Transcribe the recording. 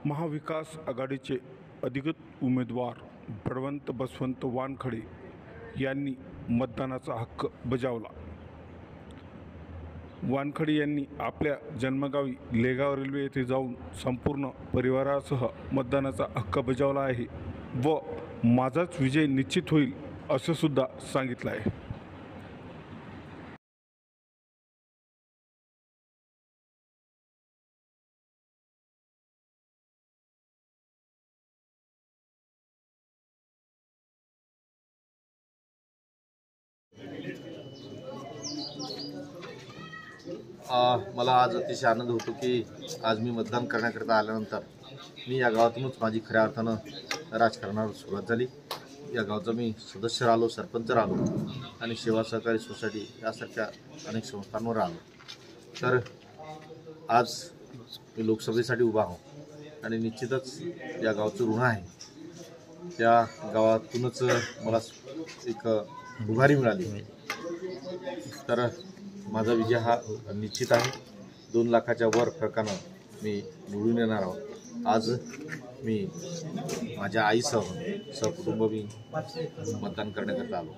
महाविकास आघाडीचे अधिकृत उमेदवार बळवंत बसवंत वानखडे यांनी मतदानाचा हक्क बजावला। वानखडे यांनी आपल्या जन्मगावी लेगाव रेल्वे येथे जाऊन संपूर्ण परिवारासह मतदानाचा हक्क बजावला आहे व माझाच विजय निश्चित होईल असं सुद्धा सांगितलं आहे। मला आज अतिशय आनंद होतो की आज मी मतदान करण्याकरिता आल्यानंतर मी या गावातूनच माझी खऱ्या अर्थानं राजकारणावर सुरुवात झाली। या गावचा मी सदस्य राहिलो, सरपंच राहिलो आणि सेवा सहकारी सोसायटी यासारख्या अनेक संस्थांवर आलो। तर आज मी लोकसभेसाठी उभा आहो आणि निश्चितच या गावचं ऋण आहे। त्या गावातूनच मला एक उभारी मिळाली, तर माझा विजय हा निश्चित आहे। 2 लाखाच्या वर फरकानं मी निवडून येणार आहोत। आज मी माझ्या आईसह सहकुटुंब मी मतदान करण्याकरता आलो।